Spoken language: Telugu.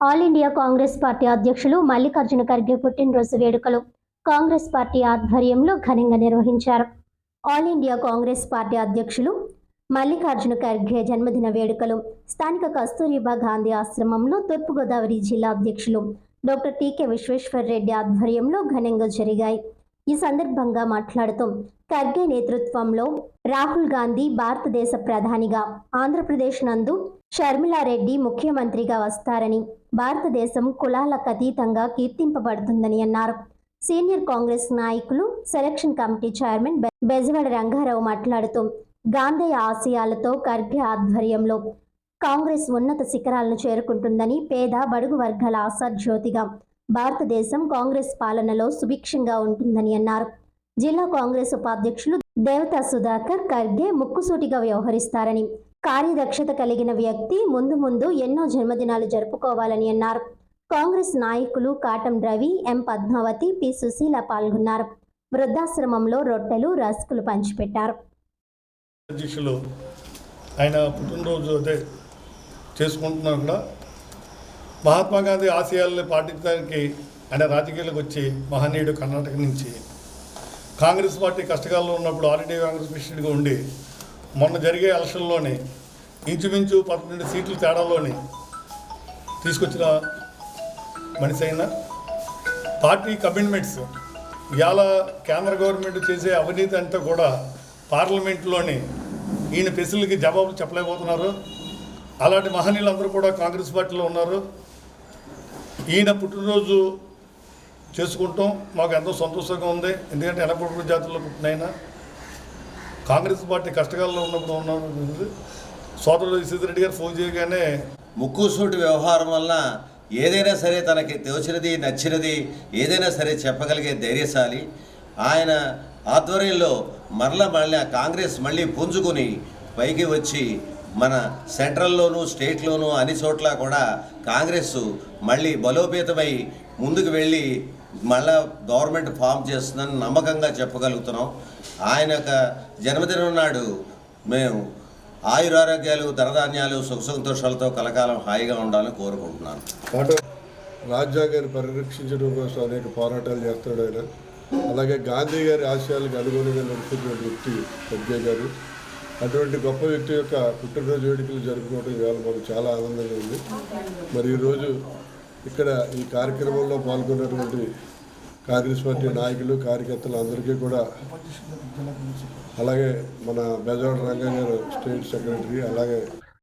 ఆల్ ఇండియా కాంగ్రెస్ పార్టీ అధ్యక్షులు మల్లికార్జున ఖర్గే పుట్టినరోజు వేడుకలు కాంగ్రెస్ పార్టీ ఆధ్వర్యంలో ఘనంగా నిర్వహించారు. ఆల్ ఇండియా కాంగ్రెస్ పార్టీ అధ్యక్షులు మల్లికార్జున ఖర్గే జన్మదిన వేడుకలు స్థానిక కస్తూరిబా గాంధీ ఆశ్రమంలో తూర్పుగోదావరి జిల్లా అధ్యక్షులు డాక్టర్ టీకే విశ్వేశ్వర్ రెడ్డి ఆధ్వర్యంలో ఘనంగా జరిగాయి. ఈ సందర్భంగా మాట్లాడుతూ ఖర్గే నేతృత్వంలో రాహుల్ గాంధీ భారతదేశ ప్రధానిగా, ఆంధ్రప్రదేశ్ నందు షర్మిలారెడ్డి ముఖ్యమంత్రిగా వస్తారని, భారతదేశం కులాలకు అతీతంగా కీర్తింపబడుతుందని అన్నారు. సీనియర్ కాంగ్రెస్ నాయకులు selection committee chairman Bezawada Rangarao మాట్లాడుతూ గాంధీ ఆశయాలతో ఖర్గే ఆధ్వర్యంలో కాంగ్రెస్ ఉన్నత శిఖరాలను చేరుకుంటుందని, పేద బడుగు వర్గాల ఆశాజ్యోతిగా భారతదేశం కాంగ్రెస్ పాలనలో సుభిక్షంగా ఉంటుందని అన్నారు. జిల్లా కాంగ్రెస్ ఉపాధ్యక్షులు దేవతా సుధాకర్ ఖర్గే ముక్కుసూటిగా వ్యవహరిస్తారని, కార్యదక్షత కలిగిన వ్యక్తి ముందు ఎన్నో జన్మదినాలు జరుపుకోవాలని అన్నారు. కాంగ్రెస్ నాయకులు కాటం రవి, ఎం పద్మావతి, పి సుశీల పాల్గొన్నారు. వృద్ధాశ్రమంలో రొట్టెలు, రస్కులు పంచిపెట్టారు. అధ్యక్షులు ఆయన పుట్టినరోజు అదే చేసుకుంటున్నారు కూడా మహాత్మా గాంధీ ఆశయాలను పాటించడానికి ఆయన రాజకీయాలకు వచ్చి మహనీయుడు కర్ణాటక నుంచి కాంగ్రెస్ పార్టీ కష్టకాలంలో ఉన్నప్పుడు ఆల్ ఇండియా కాంగ్రెస్ ప్రెసిడెంట్గా ఉండి మొన్న జరిగే ఎలక్షన్లోని ఇంచుమించు 12 సీట్ల తేడాలోని తీసుకొచ్చిన మనిషి అయినా పార్టీ కమిట్మెంట్స్ ఇవాళ కేంద్ర గవర్నమెంట్ చేసే అవినీతి అంతా కూడా పార్లమెంట్లోని ఈయన ప్రశ్నలకి జవాబులు చెప్పలేకపోతున్నారు. అలాంటి మహనీయులందరూ కూడా కాంగ్రెస్ పార్టీలో ఉన్నారు. ఈయన పుట్టినరోజు చేసుకుంటాం మాకు ఎంతో సంతోషంగా ఉంది. ఎందుకంటే ఎనపూర్వ జాతుల్లో పుట్టినైనా కాంగ్రెస్ పార్టీ కష్టకాలంలో ఉన్నప్పుడు ఉన్నారు. సోదరుడు సీతారెడ్డి గారు ఫోన్ చేయగానే ముక్కుసూటి వ్యవహారం వల్ల ఏదైనా సరే తనకి తోచినది నచ్చినది ఏదైనా సరే చెప్పగలిగే ధైర్యశాలి. ఆయన ఆధ్వర్యంలో మళ్ళీ కాంగ్రెస్ మళ్ళీ పుంజుకొని పైకి వచ్చి మన సెంట్రల్లోనూ స్టేట్లోనూ అన్ని చోట్ల కూడా కాంగ్రెస్ మళ్ళీ బలోపేతమై ముందుకు వెళ్ళి మళ్ళా గవర్నమెంట్ ఫామ్ చేస్తుందని నమ్మకంగా చెప్పగలుగుతున్నాం. ఆయన యొక్క జన్మదినం నాడు మేము ఆయురారోగ్యాలు, ధనధాన్యాలు, సుఖ సంతోషాలతో కలకాలం హాయిగా ఉండాలని కోరుకుంటున్నాను. రాజ్యాంగాన్ని పరిరక్షించడం కోసం అనేక పోరాటాలు చేస్తాడు ఆయన. అలాగే గాంధీ గారి ఆశయాలకు అనుగుణంగా నడుపుతున్న వ్యక్తి ఖర్గే గారు. అటువంటి గొప్ప వ్యక్తి యొక్క పుట్టినరోజు వేడుకలు జరుపుకోవడం ఇవాళ మాకు చాలా ఆనందంగా ఉంది. మరి ఈరోజు ఇక్కడ ఈ కార్యక్రమంలో పాల్గొన్నటువంటి కాంగ్రెస్ పార్టీ నాయకులు, కార్యకర్తలు అందరికీ కూడా, అలాగే మన బెజవాడ రంగా గారు స్టేట్ సెక్రటరీ, అలాగే